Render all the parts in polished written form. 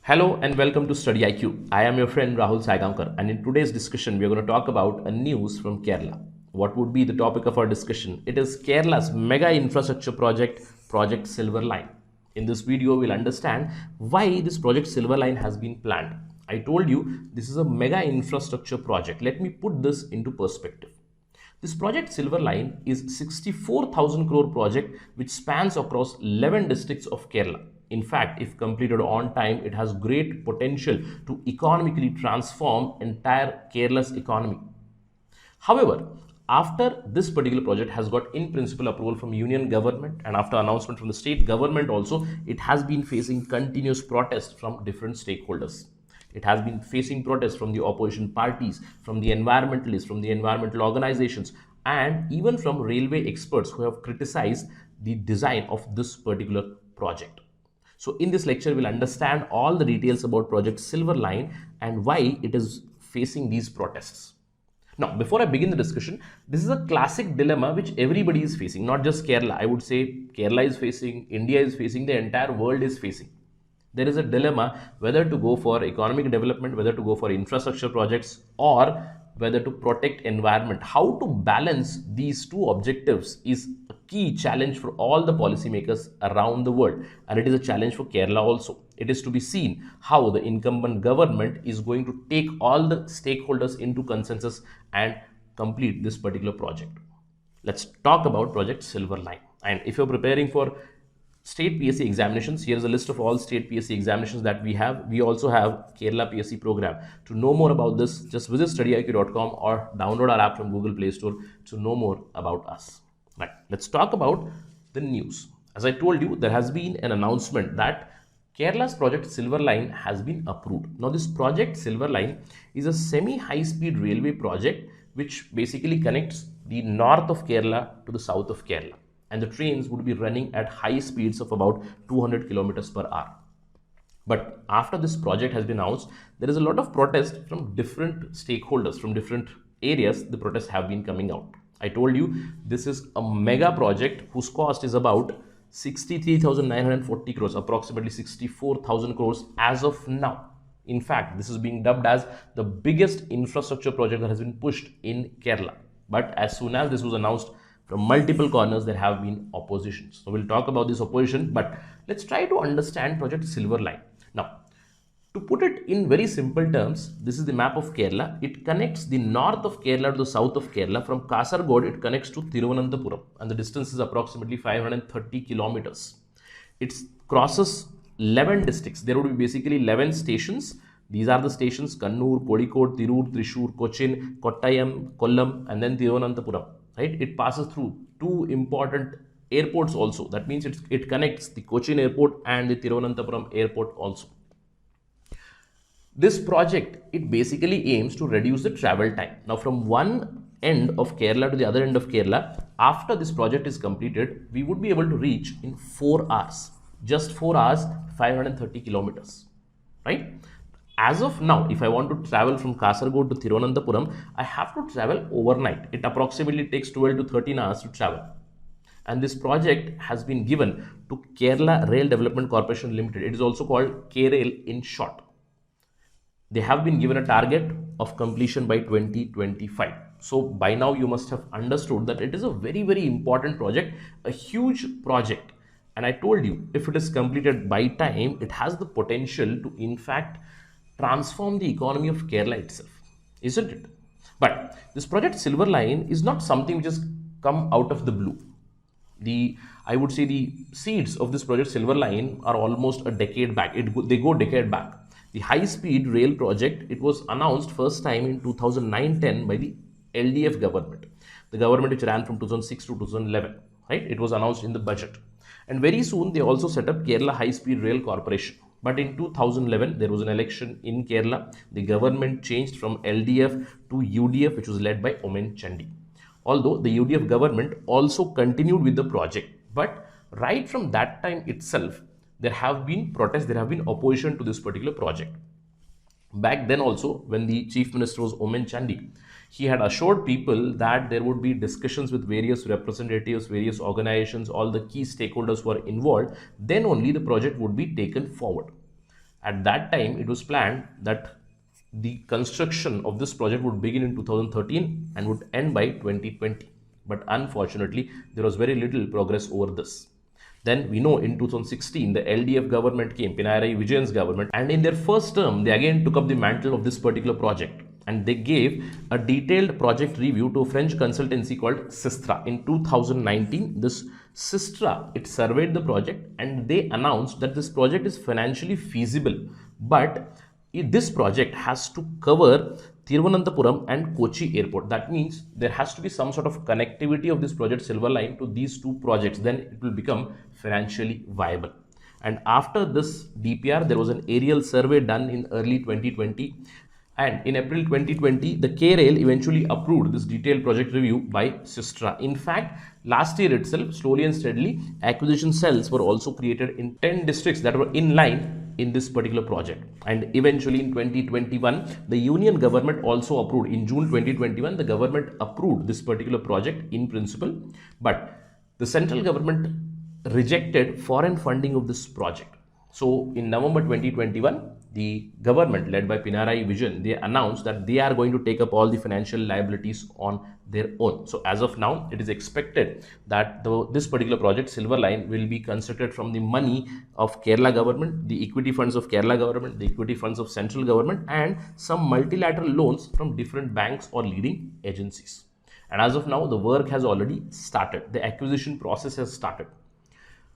Hello and welcome to StudyIQ. I am your friend Rahul Saigamkar, and in today's discussion we are going to talk about a news from Kerala. What would be the topic of our discussion? It is Kerala's mega infrastructure project, Project Silver Line. In this video we'll understand why this Project Silver Line has been planned. I told you this is a mega infrastructure project. Let me put this into perspective. This Project Silver Line is 64,000 crore project which spans across 11 districts of Kerala. In fact, if completed on time, it has great potential to economically transform entire Kerala's economy. However, after this particular project has got in principle approval from union government and after announcement from the state government also, it has been facing continuous protest from different stakeholders. It has been facing protests from the opposition parties, from the environmentalists, from the environmental organizations, and even from railway experts who have criticized the design of this particular project. So in this lecture, we'll understand all the details about Project Silver Line and why it is facing these protests. Now, before I begin the discussion, this is a classic dilemma which everybody is facing, not just Kerala. I would say Kerala is facing, India is facing, the entire world is facing. There is a dilemma whether to go for economic development, whether to go for infrastructure projects, or whether to protect environment. How to balance these two objectives is a key challenge for all the policymakers around the world, and it is a challenge for Kerala also. It is to be seen how the incumbent government is going to take all the stakeholders into consensus and complete this particular project. Let's talk about Project Silver Line. And if you're preparing for state PSC examinations, here is a list of all state PSC examinations that we have. We also have Kerala PSC program. To know more about this, just visit studyiq.com or download our app from Google Play Store to know more about us. Right, let's talk about the news. As I told you, there has been an announcement that Kerala's Project Silver Line has been approved. Now, this Project Silver Line is a semi-high-speed railway project which basically connects the north of Kerala to the south of Kerala. And the trains would be running at high speeds of about 200 kilometers per hour. But after this project has been announced, there is a lot of protest from different stakeholders, from different areas. The protests have been coming out. I told you this is a mega project whose cost is about 63,940 crores, approximately 64,000 crores as of now. In fact, this is being dubbed as the biggest infrastructure project that has been pushed in Kerala. But as soon as this was announced, from multiple corners, there have been oppositions. So we'll talk about this opposition, but let's try to understand Project Silver Line. Now, to put it in very simple terms, this is the map of Kerala. It connects the north of Kerala to the south of Kerala. From Kasaragod, it connects to Thiruvananthapuram, and the distance is approximately 530 kilometers. It crosses 11 districts. There would be basically 11 stations. These are the stations: Kannur, Kozhikode, Tirur, Thrissur, Cochin, Kottayam, Kollam, and then Thiruvananthapuram. Right? It passes through two important airports also. That means it connects the Cochin airport and the Thiruvananthapuram airport also. This project, it basically aims to reduce the travel time. Now, from one end of Kerala to the other end of Kerala, after this project is completed, we would be able to reach in 4 hours. Just 4 hours, 530 kilometers. Right? As of now, if I want to travel from Kasaragod to Thiruvananthapuram, I have to travel overnight. It approximately takes 12 to 13 hours to travel. And this project has been given to Kerala Rail Development Corporation Limited. It is also called K-Rail in short. They have been given a target of completion by 2025. So by now you must have understood that it is a very, very important project, a huge project. And I told you, if it is completed by time, it has the potential to in fact transform the economy of Kerala itself, isn't it? But this Project Silver Line is not something which has come out of the blue. I would say the seeds of this Project Silver Line are almost a decade back. They go decade back. The high-speed rail project, it was announced first time in 2009-10 by the LDF government, the government which ran from 2006 to 2011. Right? It was announced in the budget, and very soon they also set up Kerala High Speed Rail Corporation. But in 2011, there was an election in Kerala. The government changed from LDF to UDF, which was led by Omen Chandi. Although the UDF government also continued with the project. But right from that time itself, there have been protests, there have been opposition to this particular project. Back then also, when the Chief Minister was Omen Chandi, he had assured people that there would be discussions with various representatives, various organizations, all the key stakeholders who are involved. Then only the project would be taken forward. At that time, it was planned that the construction of this project would begin in 2013 and would end by 2020. But unfortunately, there was very little progress over this. Then we know in 2016, the LDF government came, Pinarayi Vijayan's government, and in their first term, they again took up the mantle of this particular project. And they gave a detailed project review to a French consultancy called Sistra. In 2019, this Sistra, it surveyed the project and they announced that this project is financially feasible. But this project has to cover Thiruvananthapuram and Kochi airport. That means there has to be some sort of connectivity of this project Silver Line to these two projects. Then it will become financially viable. And after this DPR, there was an aerial survey done in early 2020. And in April 2020, the KRail eventually approved this detailed project review by Sistra. In fact, last year itself, slowly and steadily, acquisition cells were also created in 10 districts that were in line in this particular project. And eventually in 2021, the union government also approved. In June 2021, the government approved this particular project in principle. But the central government rejected foreign funding of this project. So in November 2021, the government led by Pinarayi Vijayan, they announced that they are going to take up all the financial liabilities on their own. So as of now, it is expected that this particular project, Silver Line, will be constructed from the money of Kerala government, the equity funds of Kerala government, the equity funds of central government, and some multilateral loans from different banks or leading agencies. And as of now, the work has already started. The acquisition process has started.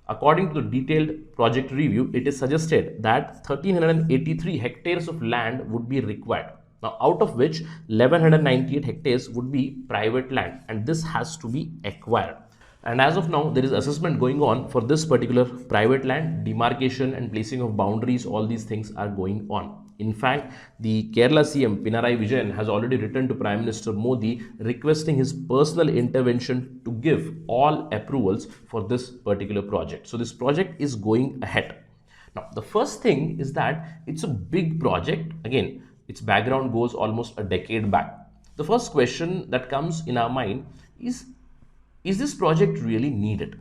According to the detailed project review, it is suggested that 1,383 hectares of land would be required. Now, out of which 1,198 hectares would be private land, and this has to be acquired. And as of now, there is assessment going on for this particular private land, demarcation and placing of boundaries. All these things are going on. In fact, the Kerala CM Pinarayi Vijayan has already written to Prime Minister Modi requesting his personal intervention to give all approvals for this particular project. So this project is going ahead. Now, the first thing is that it's a big project. Again, its background goes almost a decade back. The first question that comes in our mind is this project really needed?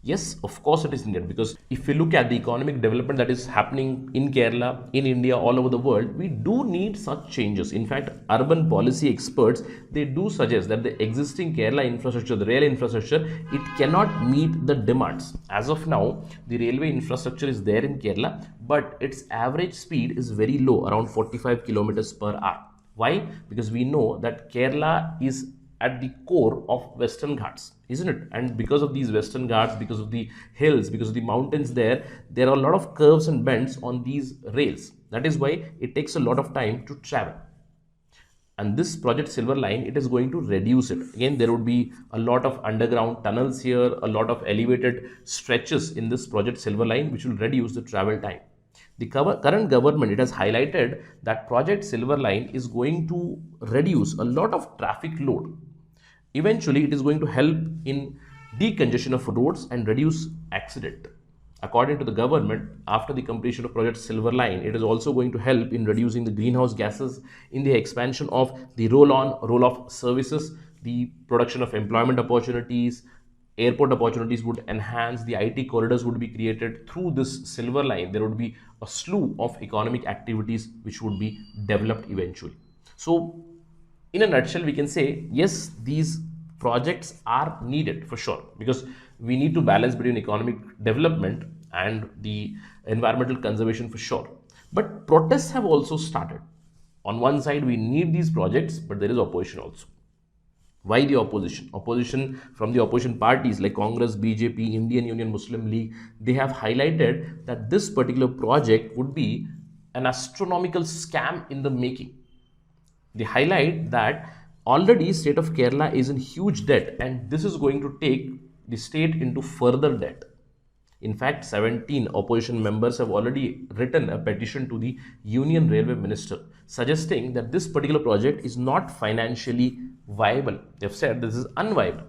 Yes, of course it is needed, because if we look at the economic development that is happening in Kerala, in India, all over the world, we do need such changes. In fact, urban policy experts, they do suggest that the existing Kerala infrastructure, the rail infrastructure, it cannot meet the demands. As of now, the railway infrastructure is there in Kerala, but its average speed is very low, around 45 kilometers per hour. Why? Because we know that Kerala is at the core of Western Ghats, isn't it? And because of these Western Ghats, because of the hills, because of the mountains there are a lot of curves and bends on these rails. That is why it takes a lot of time to travel. And this project Silver Line, it is going to reduce it. Again, there would be a lot of underground tunnels here, a lot of elevated stretches in this project Silver Line, which will reduce the travel time. The current government, it has highlighted that project Silver Line is going to reduce a lot of traffic load. Eventually, it is going to help in decongestion of roads and reduce accident. According to the government, after the completion of project Silver Line, it is also going to help in reducing the greenhouse gases, in the expansion of the roll-on, roll-off services, the production of employment opportunities, airport opportunities would enhance, the IT corridors would be created. Through this Silver Line, there would be a slew of economic activities which would be developed eventually. So, in a nutshell, we can say, yes, these projects are needed for sure, because we need to balance between economic development and the environmental conservation for sure. But protests have also started. On one side, we need these projects, but there is opposition also. Why the opposition? Opposition from the opposition parties like Congress, BJP, Indian Union Muslim League, they have highlighted that this particular project would be an astronomical scam in the making. They highlight that already state of Kerala is in huge debt, and this is going to take the state into further debt. In fact, 17 opposition members have already written a petition to the Union Railway Minister suggesting that this particular project is not financially viable. They have said this is unviable.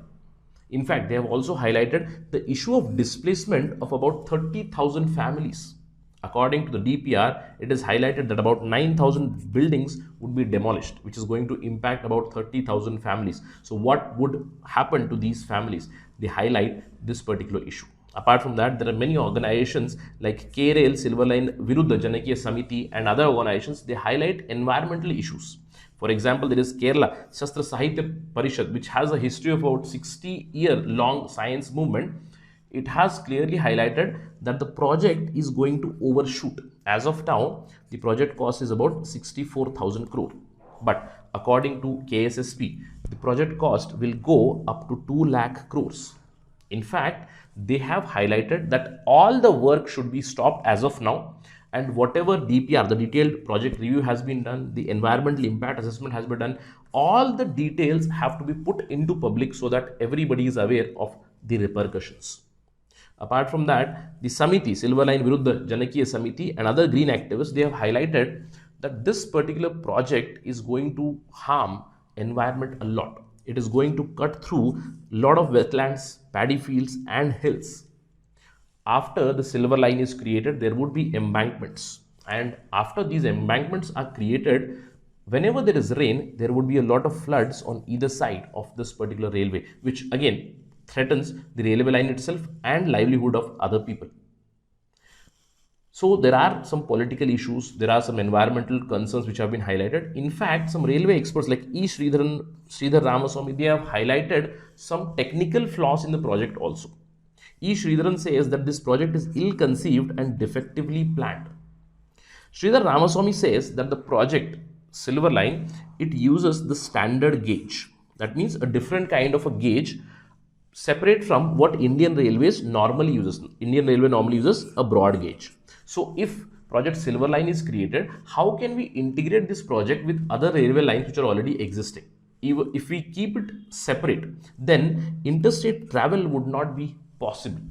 In fact, they have also highlighted the issue of displacement of about 30,000 families. According to the DPR, it is highlighted that about 9,000 buildings would be demolished, which is going to impact about 30,000 families. So what would happen to these families? They highlight this particular issue. Apart from that, there are many organizations like KRL, Silver Line Viruddha Janakiya Samiti and other organizations, they highlight environmental issues. For example, there is Kerala Shastra Sahitya Parishad, which has a history of about 60-year-long science movement. It has clearly highlighted that the project is going to overshoot. As of now, the project cost is about 64,000 crore. But according to KSSP, the project cost will go up to 2 lakh crores. In fact, they have highlighted that all the work should be stopped as of now, and whatever DPR, the detailed project review, has been done, the environmental impact assessment has been done, all the details have to be put into public so that everybody is aware of the repercussions. Apart from that, the Samiti, Silver Line Viruddha Janakiya Samiti and other green activists, they have highlighted that this particular project is going to harm environment a lot. It is going to cut through a lot of wetlands, paddy fields and hills. After the Silver Line is created, there would be embankments. And after these embankments are created, whenever there is rain, there would be a lot of floods on either side of this particular railway, which again threatens the railway line itself and livelihood of other people. So there are some political issues, there are some environmental concerns which have been highlighted. In fact, some railway experts like Sridhar Ramaswamy, they have highlighted some technical flaws in the project also. Sridharan says that this project is ill-conceived and defectively planned. Sridhar Ramaswamy says that the project Silver Line, it uses the standard gauge. That means a different kind of a gauge separate from what Indian Railways normally uses. Indian Railway normally uses a broad gauge. So if project Silver Line is created, how can we integrate this project with other railway lines which are already existing? If we keep it separate, then interstate travel would not be possible.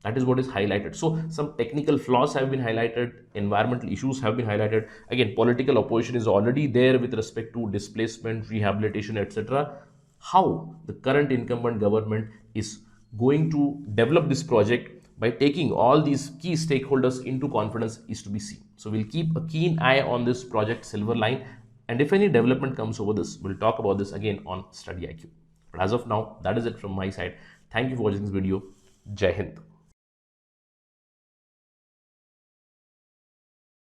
That is what is highlighted. So some technical flaws have been highlighted, environmental issues have been highlighted. Again, political opposition is already there with respect to displacement, rehabilitation, etc. How the current incumbent government is going to develop this project by taking all these key stakeholders into confidence is to be seen. So we'll keep a keen eye on this project Silver Line, and if any development comes over this, we'll talk about this again on StudyIQ. But as of now, that is it from my side. Thank you for watching this video. Jai Hind.